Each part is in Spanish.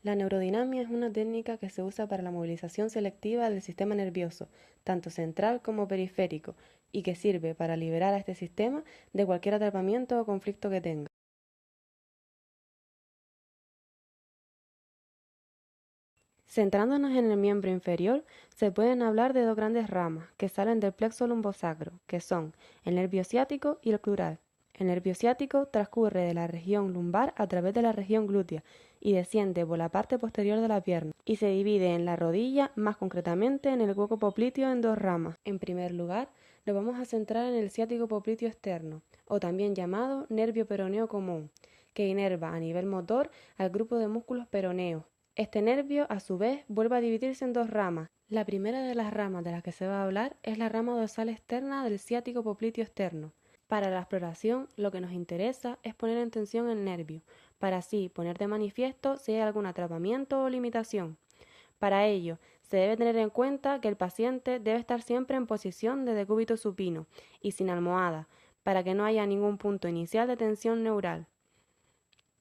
La neurodinamia es una técnica que se usa para la movilización selectiva del sistema nervioso, tanto central como periférico, y que sirve para liberar a este sistema de cualquier atrapamiento o conflicto que tenga. Centrándonos en el miembro inferior, se pueden hablar de dos grandes ramas que salen del plexo lumbosacro, que son el nervio ciático y el crural. El nervio ciático transcurre de la región lumbar a través de la región glútea y desciende por la parte posterior de la pierna y se divide en la rodilla, más concretamente en el hueco popliteo, en dos ramas. En primer lugar, nos vamos a centrar en el ciático popliteo externo, o también llamado nervio peroneo común, que inerva a nivel motor al grupo de músculos peroneos. Este nervio, a su vez, vuelve a dividirse en dos ramas. La primera de las ramas de las que se va a hablar es la rama dorsal externa del ciático popliteo externo. Para la exploración, lo que nos interesa es poner en tensión el nervio, para así poner de manifiesto si hay algún atrapamiento o limitación. Para ello, se debe tener en cuenta que el paciente debe estar siempre en posición de decúbito supino y sin almohada, para que no haya ningún punto inicial de tensión neural.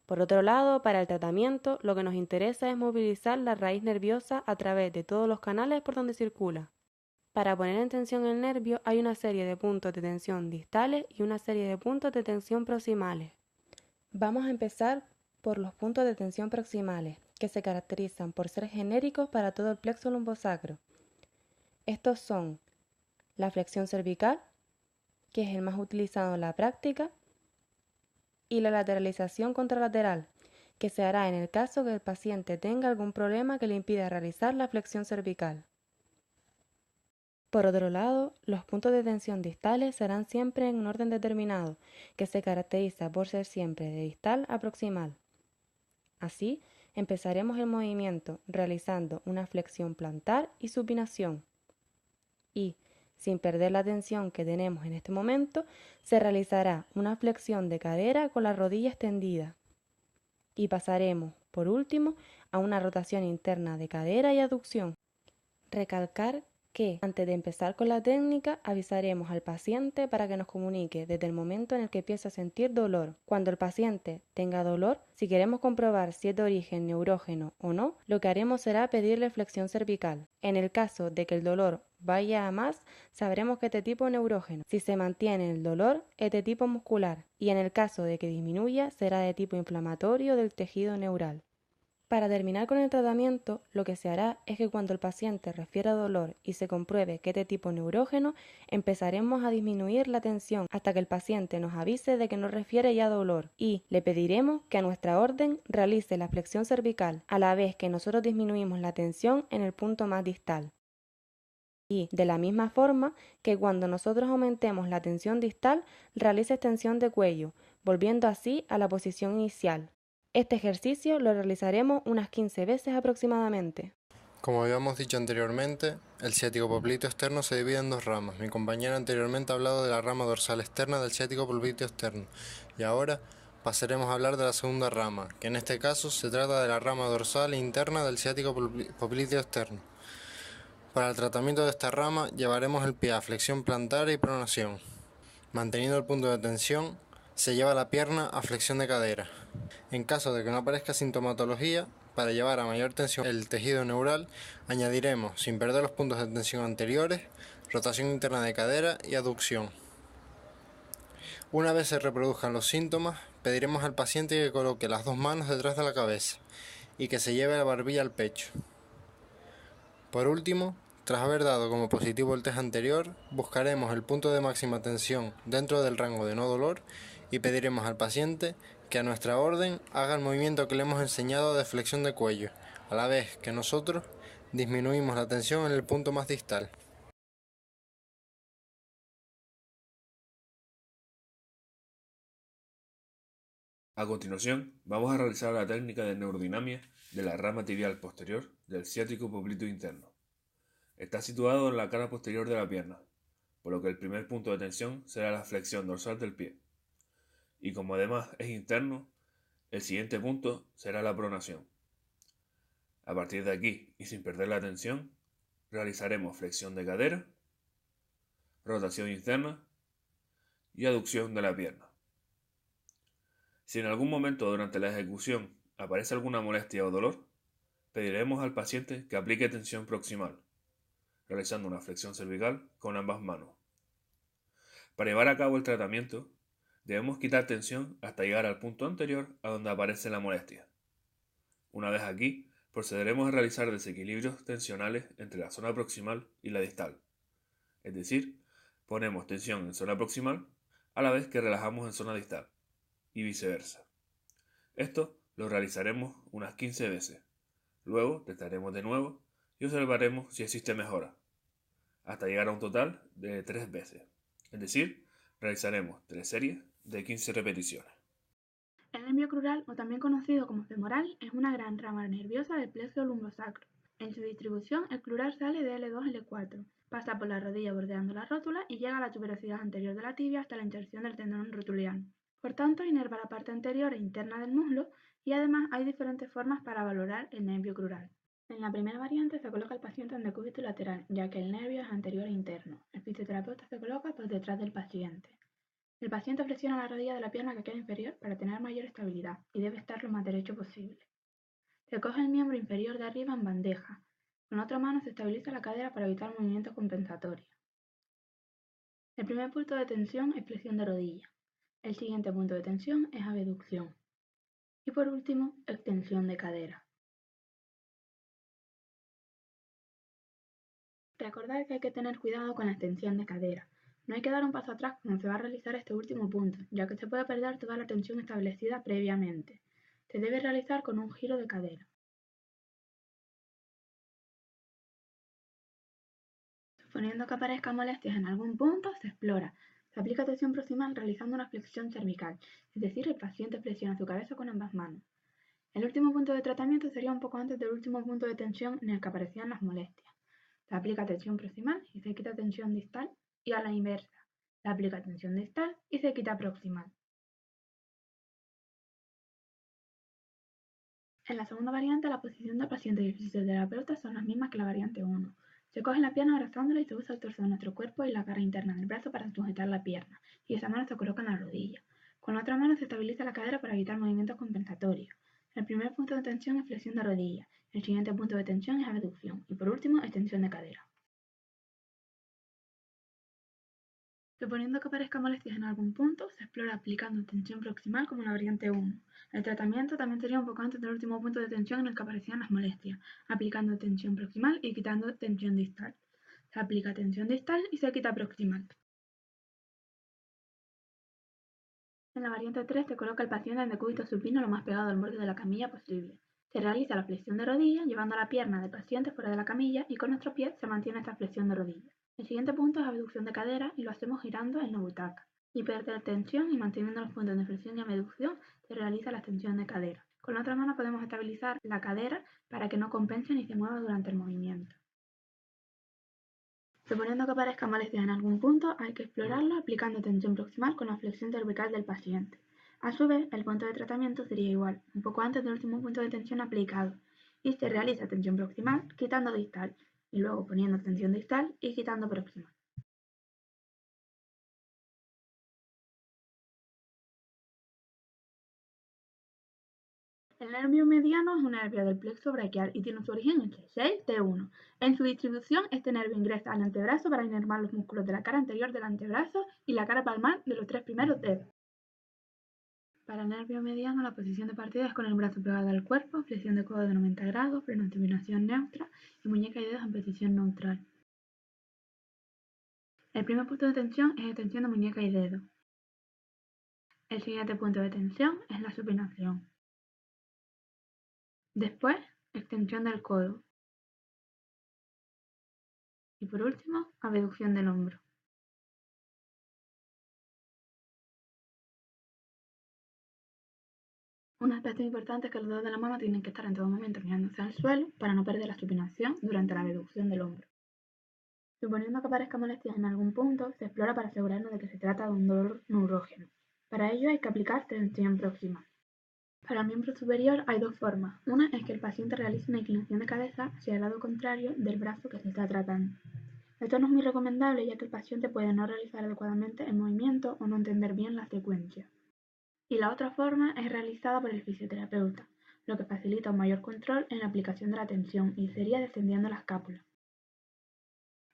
Por otro lado, para el tratamiento, lo que nos interesa es movilizar la raíz nerviosa a través de todos los canales por donde circula. Para poner en tensión el nervio hay una serie de puntos de tensión distales y una serie de puntos de tensión proximales. Vamos a empezar por los puntos de tensión proximales, que se caracterizan por ser genéricos para todo el plexo lumbosacro. Estos son la flexión cervical, que es el más utilizado en la práctica, y la lateralización contralateral, que se hará en el caso que el paciente tenga algún problema que le impida realizar la flexión cervical. Por otro lado, los puntos de tensión distales serán siempre en un orden determinado, que se caracteriza por ser siempre de distal a proximal. Así, empezaremos el movimiento realizando una flexión plantar y supinación. Y, sin perder la tensión que tenemos en este momento, se realizará una flexión de cadera con la rodilla extendida. Y pasaremos, por último, a una rotación interna de cadera y aducción. Recalcar que, antes de empezar con la técnica, avisaremos al paciente para que nos comunique desde el momento en el que empiece a sentir dolor. Cuando el paciente tenga dolor, si queremos comprobar si es de origen neurógeno o no, lo que haremos será pedirle flexión cervical. En el caso de que el dolor vaya a más, sabremos que es de tipo neurógeno. Si se mantiene el dolor, es de tipo muscular, y en el caso de que disminuya, será de tipo inflamatorio del tejido neural. Para terminar con el tratamiento, lo que se hará es que cuando el paciente refiera dolor y se compruebe que es de tipo neurógeno, empezaremos a disminuir la tensión hasta que el paciente nos avise de que no refiere ya dolor y le pediremos que a nuestra orden realice la flexión cervical, a la vez que nosotros disminuimos la tensión en el punto más distal. Y, de la misma forma que cuando nosotros aumentemos la tensión distal, realice extensión de cuello, volviendo así a la posición inicial. Este ejercicio lo realizaremos unas 15 veces aproximadamente. Como habíamos dicho anteriormente, el ciático popliteo externo se divide en dos ramas. Mi compañero anteriormente ha hablado de la rama dorsal externa del ciático popliteo externo y ahora pasaremos a hablar de la segunda rama, que en este caso se trata de la rama dorsal interna del ciático popliteo externo. Para el tratamiento de esta rama llevaremos el pie a flexión plantar y pronación. Manteniendo el punto de tensión, se lleva la pierna a flexión de cadera. En caso de que no aparezca sintomatología, para llevar a mayor tensión el tejido neural, añadiremos, sin perder los puntos de tensión anteriores, rotación interna de cadera y aducción. Una vez se reproduzcan los síntomas, pediremos al paciente que coloque las dos manos detrás de la cabeza y que se lleve la barbilla al pecho. Por último, tras haber dado como positivo el test anterior, buscaremos el punto de máxima tensión dentro del rango de no dolor y pediremos al paciente que a nuestra orden haga el movimiento que le hemos enseñado de flexión de cuello, a la vez que nosotros disminuimos la tensión en el punto más distal. A continuación, vamos a realizar la técnica de neurodinamia de la rama tibial posterior del ciático popliteo interno. Está situado en la cara posterior de la pierna, por lo que el primer punto de tensión será la flexión dorsal del pie. Y como además es interno, el siguiente punto será la pronación. A partir de aquí, y sin perder la tensión, realizaremos flexión de cadera, rotación interna y aducción de la pierna. Si en algún momento durante la ejecución aparece alguna molestia o dolor, Pediremos al paciente que aplique tensión proximal, realizando una flexión cervical con ambas manos. Para llevar a cabo el tratamiento, debemos quitar tensión hasta llegar al punto anterior a donde aparece la molestia. Una vez aquí, procederemos a realizar desequilibrios tensionales entre la zona proximal y la distal. Es decir, ponemos tensión en zona proximal a la vez que relajamos en zona distal, y viceversa. Esto lo realizaremos unas 15 veces. Luego testaremos de nuevo y observaremos si existe mejora, hasta llegar a un total de 3 veces. Es decir, realizaremos 3 series de 15 repeticiones. El nervio crural, o también conocido como femoral, es una gran rama nerviosa del plexo lumbosacro. En su distribución, el crural sale de L2 a L4, pasa por la rodilla bordeando la rótula y llega a la tuberosidad anterior de la tibia hasta la inserción del tendón rotuliano. Por tanto, inerva la parte anterior e interna del muslo y además hay diferentes formas para valorar el nervio crural. En la primera variante se coloca el paciente en decúbito lateral, ya que el nervio es anterior e interno. El fisioterapeuta se coloca por detrás del paciente. El paciente flexiona la rodilla de la pierna que queda inferior para tener mayor estabilidad y debe estar lo más derecho posible. Se coge el miembro inferior de arriba en bandeja. Con la otra mano se estabiliza la cadera para evitar movimientos compensatorios. El primer punto de tensión es flexión de rodilla. El siguiente punto de tensión es abducción. Y por último, extensión de cadera. Recordad que hay que tener cuidado con la extensión de cadera. No hay que dar un paso atrás cuando se va a realizar este último punto, ya que se puede perder toda la tensión establecida previamente. Se debe realizar con un giro de cadera. Suponiendo que aparezcan molestias en algún punto, se explora. Se aplica tensión proximal realizando una flexión cervical, es decir, el paciente flexiona su cabeza con ambas manos. El último punto de tratamiento sería un poco antes del último punto de tensión en el que aparecían las molestias. Se aplica tensión proximal y se quita tensión distal, y a la inversa. Se aplica tensión distal y se quita proximal. En la segunda variante, la posición del paciente y el fisioterapeuta son las mismas que la variante 1. Se coge la pierna abrazándola y se usa el torso de nuestro cuerpo y la garra interna del brazo para sujetar la pierna, y esa mano se coloca en la rodilla. Con la otra mano se estabiliza la cadera para evitar movimientos compensatorios. El primer punto de tensión es flexión de rodilla, el siguiente punto de tensión es abducción, y por último, extensión de cadera. Suponiendo que aparezcan molestias en algún punto, se explora aplicando tensión proximal como en la variante 1. El tratamiento también sería un poco antes del último punto de tensión en el que aparecían las molestias, aplicando tensión proximal y quitando tensión distal. Se aplica tensión distal y se quita proximal. En la variante 3 se coloca el paciente en decúbito supino lo más pegado al borde de la camilla posible. Se realiza la flexión de rodilla llevando la pierna del paciente fuera de la camilla y con nuestro pie se mantiene esta flexión de rodilla. El siguiente punto es abducción de cadera y lo hacemos girando en la butaca. Y perder tensión y manteniendo los puntos de flexión y abducción se realiza la extensión de cadera. Con la otra mano podemos estabilizar la cadera para que no compense ni se mueva durante el movimiento. Suponiendo que aparezcan molestias en algún punto, hay que explorarlo aplicando tensión proximal con la flexión cervical del paciente. A su vez, el punto de tratamiento sería igual, un poco antes del último punto de tensión aplicado, y se realiza tensión proximal quitando distal, y luego poniendo tensión distal y quitando proximal. El nervio mediano es un nervio del plexo braquial y tiene su origen en T6, T1. En su distribución, este nervio ingresa al antebrazo para inervar los músculos de la cara anterior del antebrazo y la cara palmar de los 3 primeros dedos. Para el nervio mediano, la posición de partida es con el brazo pegado al cuerpo, flexión de codo de 90 grados, freno en terminación neutra y muñeca y dedos en posición neutral. El primer punto de tensión es extensión de muñeca y dedo. El siguiente punto de tensión es la supinación. Después, extensión del codo. Y por último, abducción del hombro. Un aspecto importante es que los dedos de la mano tienen que estar en todo momento mirándose al suelo para no perder la supinación durante la abducción del hombro. Suponiendo que aparezcan molestias en algún punto, se explora para asegurarnos de que se trata de un dolor neurógeno. Para ello hay que aplicar tensión proximal. Para el miembro superior hay dos formas. Una es que el paciente realice una inclinación de cabeza hacia el lado contrario del brazo que se está tratando. Esto no es muy recomendable ya que el paciente puede no realizar adecuadamente el movimiento o no entender bien la secuencia. Y la otra forma es realizada por el fisioterapeuta. lo que facilita un mayor control en la aplicación de la tensión y sería descendiendo la escápula.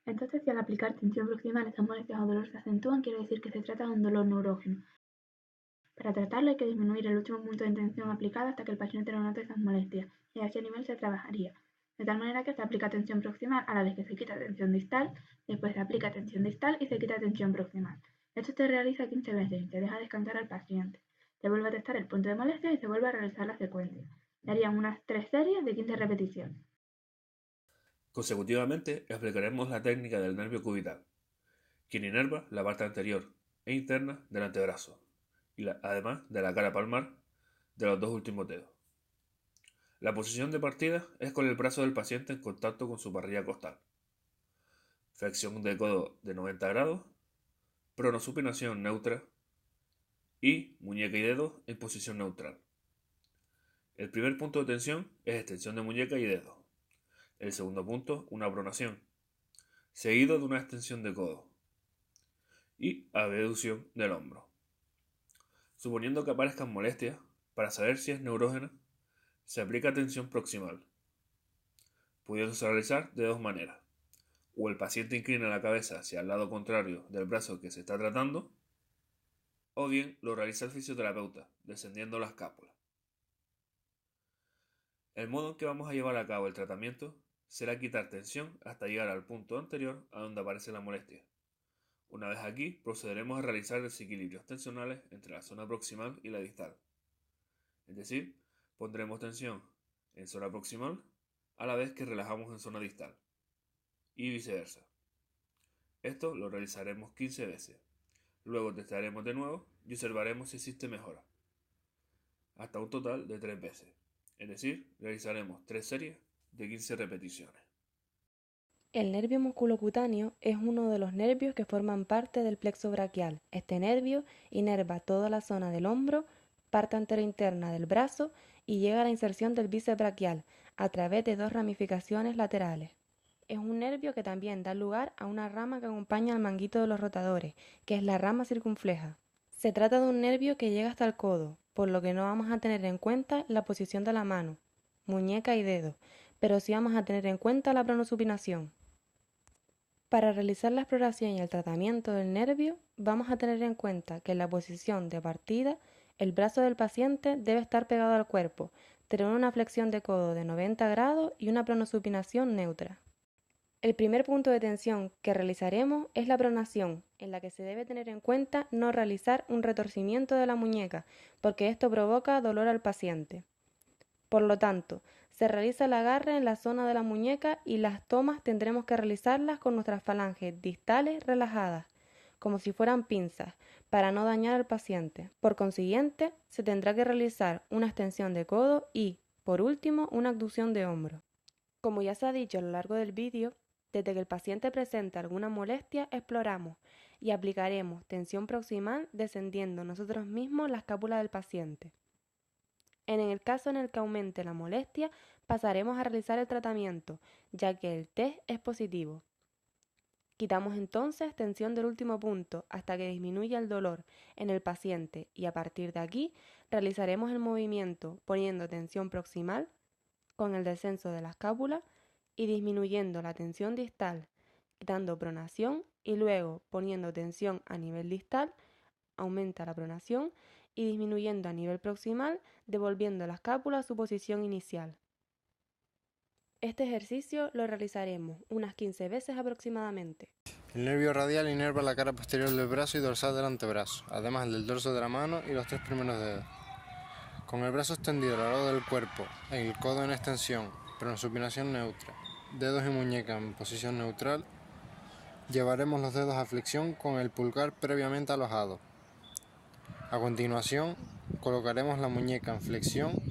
Entonces, si al aplicar tensión proximal estas molestias o dolor se acentúan, quiere decir que se trata de un dolor neurógeno. Para tratarlo hay que disminuir el último punto de tensión aplicada hasta que el paciente no note esas molestias, y a ese nivel se trabajaría, de tal manera que se aplica tensión proximal a la vez que se quita tensión distal, después se aplica tensión distal y se quita tensión proximal. Esto se realiza 15 veces y se deja descansar al paciente. Se vuelve a testar el punto de molestia y se vuelve a realizar la secuencia. Darían unas 3 series de 15 repeticiones. Consecutivamente, explicaremos la técnica del nervio cubital, quien inerva la parte anterior e interna del antebrazo, y además de la cara palmar de los dos últimos dedos. La posición de partida es con el brazo del paciente en contacto con su barriga costal. Flexión de codo de 90 grados, pronosupinación neutra y muñeca y dedo en posición neutral. El primer punto de tensión es extensión de muñeca y dedo. El segundo punto, una pronación, seguido de una extensión de codo y abducción del hombro. Suponiendo que aparezcan molestias, para saber si es neurógena, se aplica tensión proximal, pudiéndose realizar de dos maneras. O el paciente inclina la cabeza hacia el lado contrario del brazo que se está tratando, o bien lo realiza el fisioterapeuta, descendiendo la escápula. El modo en que vamos a llevar a cabo el tratamiento será quitar tensión hasta llegar al punto anterior a donde aparece la molestia. Una vez aquí, procederemos a realizar desequilibrios tensionales entre la zona proximal y la distal. Es decir, pondremos tensión en zona proximal a la vez que relajamos en zona distal, y viceversa. Esto lo realizaremos 15 veces. Luego testaremos de nuevo y observaremos si existe mejora, hasta un total de 3 veces. Es decir, realizaremos 3 series de 15 repeticiones. El nervio musculocutáneo es uno de los nervios que forman parte del plexo braquial. Este nervio inerva toda la zona del hombro, parte anterointerna del brazo y llega a la inserción del bíceps braquial a través de dos ramificaciones laterales. Es un nervio que también da lugar a una rama que acompaña al manguito de los rotadores, que es la rama circunfleja. Se trata de un nervio que llega hasta el codo, por lo que no vamos a tener en cuenta la posición de la mano, muñeca y dedo, pero sí vamos a tener en cuenta la pronosupinación. Para realizar la exploración y el tratamiento del nervio, vamos a tener en cuenta que en la posición de partida, el brazo del paciente debe estar pegado al cuerpo, tener una flexión de codo de 90 grados y una pronosupinación neutra. El primer punto de tensión que realizaremos es la pronación, en la que se debe tener en cuenta no realizar un retorcimiento de la muñeca, porque esto provoca dolor al paciente. Por lo tanto, se realiza el agarre en la zona de la muñeca y las tomas tendremos que realizarlas con nuestras falanges distales relajadas, como si fueran pinzas, para no dañar al paciente. Por consiguiente, se tendrá que realizar una extensión de codo y, por último, una abducción de hombro. Como ya se ha dicho a lo largo del vídeo, desde que el paciente presente alguna molestia, exploramos y aplicaremos tensión proximal descendiendo nosotros mismos la escápula del paciente. En el caso en el que aumente la molestia, pasaremos a realizar el tratamiento, ya que el test es positivo. Quitamos entonces tensión del último punto hasta que disminuya el dolor en el paciente y a partir de aquí realizaremos el movimiento poniendo tensión proximal con el descenso de la escápula y disminuyendo la tensión distal, quitando pronación y luego poniendo tensión a nivel distal, aumenta la pronación y disminuyendo a nivel proximal, devolviendo la escápula a su posición inicial. Este ejercicio lo realizaremos unas 15 veces aproximadamente. El nervio radial inerva la cara posterior del brazo y dorsal del antebrazo, además del dorso de la mano y los 3 primeros dedos. Con el brazo extendido a lo largo del cuerpo, el codo en extensión, pronosupinación neutra, dedos y muñeca en posición neutral, llevaremos los dedos a flexión con el pulgar previamente alojado. A continuación, colocaremos la muñeca en flexión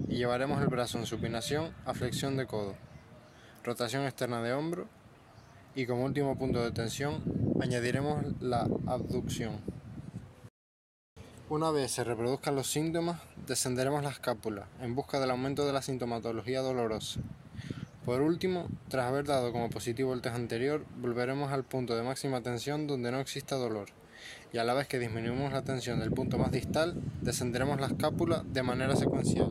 y llevaremos el brazo en supinación a flexión de codo, rotación externa de hombro y como último punto de tensión añadiremos la abducción. Una vez se reproduzcan los síntomas, descenderemos la escápula en busca del aumento de la sintomatología dolorosa. Por último, tras haber dado como positivo el test anterior, volveremos al punto de máxima tensión donde no exista dolor. Y a la vez que disminuimos la tensión del punto más distal, descenderemos la escápula de manera secuencial.